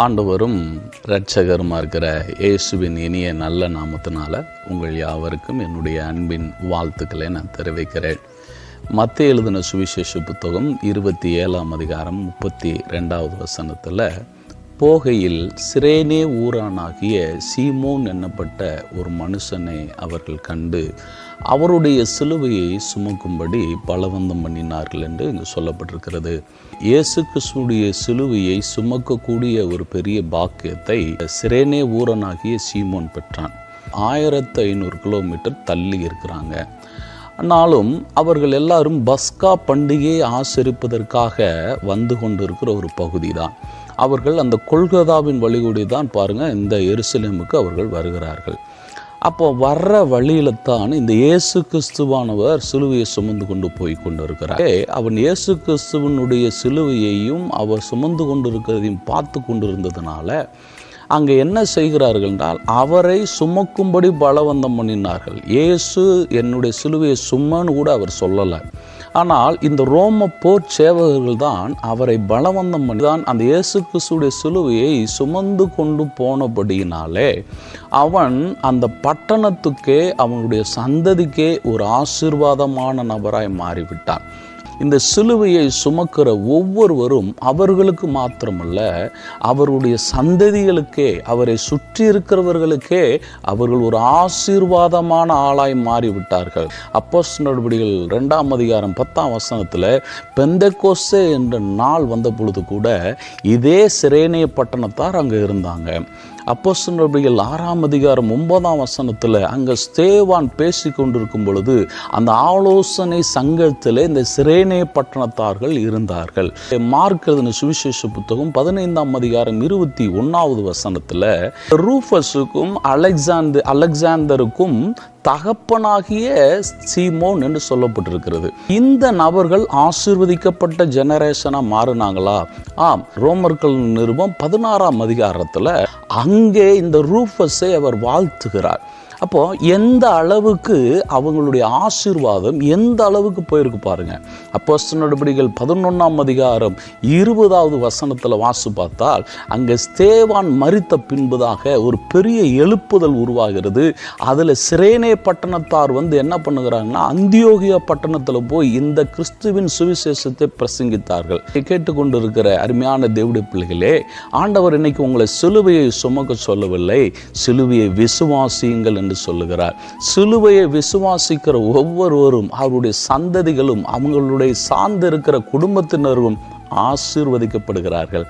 ஆண்டவரும் இரட்சகருமா இருக்கிற இயேசுவின் இனிய நல்ல நாமத்தினால உங்கள் யாவருக்கும் என்னுடைய அன்பின் வாழ்த்துக்களை நான் தெரிவிக்கிறேன். மத்தேயு எழுதின சுவிசேஷ புத்தகம் 27ஆம் அதிகாரம் 32வது வசனத்தில், போகையில் சிரேனே ஊரானாகிய சீமோன் என்னப்பட்ட ஒரு மனுஷனை அவர்கள் கண்டு அவருடைய சிலுவையை சுமக்கும்படி பலவந்தம் பண்ணினார்கள் என்று இங்கு சொல்லப்பட்டிருக்கிறது. இயேசு கிறிஸ்துவுடைய சிலுவையை சுமக்கக்கூடிய ஒரு பெரிய பாக்கியத்தை சிரேனே ஊரனாகிய சீமோன் பெற்றான். 1500 கிலோமீட்டர் தள்ளி இருக்கிறாங்க. ஆனாலும் அவர்கள் எல்லாரும் பஸ்கா பண்டிகையை ஆசரிப்பதற்காக வந்து கொண்டிருக்கிற ஒரு பகுதி தான். அவர்கள் அந்த கொல்கதாவின் வழிகூடி தான் பாருங்கள் இந்த எருசலேமுக்கு அவர்கள் வருகிறார்கள். அப்போ வர்ற வழியில தான் இந்த இயேசு கிறிஸ்துவானவர் சிலுவையை சுமந்து கொண்டு போய் கொண்டிருக்கிறார். அவன் இயேசு கிறிஸ்துவனுடைய சிலுவையையும் அவர் சுமந்து கொண்டிருக்கிறதையும் பார்த்து கொண்டிருந்ததுனால அங்கே என்ன செய்கிறார்கள் என்றால் அவரை சுமக்கும்படி பலவந்தம் பண்ணினார்கள். இயேசு என்னுடைய சிலுவையை சும்மன்னு கூட அவர் சொல்லலை. ஆனால் இந்த ரோம போர் சேவகர்கள் தான் அவரை பலவந்தம் பண்ணி தான் அந்த இயேசு கிறிஸ்துடைய சிலுவையை சுமந்து கொண்டு போனபடியினாலே அவன் அந்த பட்டணத்துக்கே அவனுடைய சந்ததிக்கே ஒரு ஆசீர்வாதமான நபராய் மாறிவிட்டான். இந்த சிலுவையை சுமக்கிற ஒவ்வொருவரும் அவர்களுக்கு மாத்திரமல்ல, அவருடைய சந்ததிகளுக்கே, அவரை சுற்றி இருக்கிறவர்களுக்கே அவர்கள் ஒரு ஆசீர்வாதமான ஆளாய் மாறிவிட்டார்கள். அப்போஸ்தலர் நடவடிக்கைகள் 2ஆம் அதிகாரம் 10ஆம் வசனத்தில், பெந்தெக்கோஸ்தே என்ற நாள் வந்த பொழுது கூட இதே சிரேனே பட்டணத்தார் அங்கே இருந்தாங்க. அப்போஸ்தலர் நடவடிக்கைகள் 6ஆம் அதிகாரம் 9ஆம் வசனத்தில் அங்கே ஸ்தேவான் பேசி கொண்டிருக்கும் பொழுது அந்த ஆலோசனை சங்கத்தில் இந்த சிரேனே பட்டணத்தார்கள் இருந்தார்கள். மார்க் எழுதின சுவிசேஷ புத்தகம் 15ஆம் அதிகாரம் 21வது வசனத்தில் ரூஃபஸுக்கும் அலெக்சாந்தருக்கும் தகப்பனாகிய சீமோன் என்று சொல்லப்பட்டிருக்கிறது. இந்த நபர்கள் ஆசீர்வதிக்கப்பட்ட ஜெனரேஷனாக மாறினாங்களா? ஆம். ரோமர்கள் நிருபம் 16ஆம் அதிகாரத்தில் அங்கே இந்த ரூஃபஸை அவர் வாழ்த்துகிறார். அப்போ எந்த அளவுக்கு அவங்களுடைய ஆசீர்வாதம் எந்த அளவுக்கு போயிருக்கு பாருங்க. அப்போஸ்தலர் நடவடிக்கைகள் 11ஆம் அதிகாரம் 20வது வசனத்தில் வாசி பார்த்தால் அங்கே ஸ்தேவான் மரித்த பின்பதாக ஒரு பெரிய எழுப்புதல் உருவாகிறது. அதில் சிரேனே பட்டணத்தார் வந்து என்ன பண்ணுகிறாங்கன்னா அந்தியோகியா பட்டணத்தில் போய் இந்த கிறிஸ்துவின் சுவிசேஷத்தை பிரசங்கித்தார்கள். கேட்டுக்கொண்டிருக்கிற அருமையான தேவனுடைய பிள்ளைகளே, ஆண்டவர் இன்னைக்கு உங்களை சிலுவையை சுமக்க சொல்லவில்லை, சிலுவையை விசுவாசியுங்கள் என்று சொல்லுகிறார். சிலுவையை விசுவாசிக்கிற ஒவ்வொருவரும் அவருடைய சந்ததிகளும் அவங்களுடைய சார்ந்து இருக்கிற குடும்பத்தினரும் ஆசீர்வதிக்கப்படுகிறார்கள்.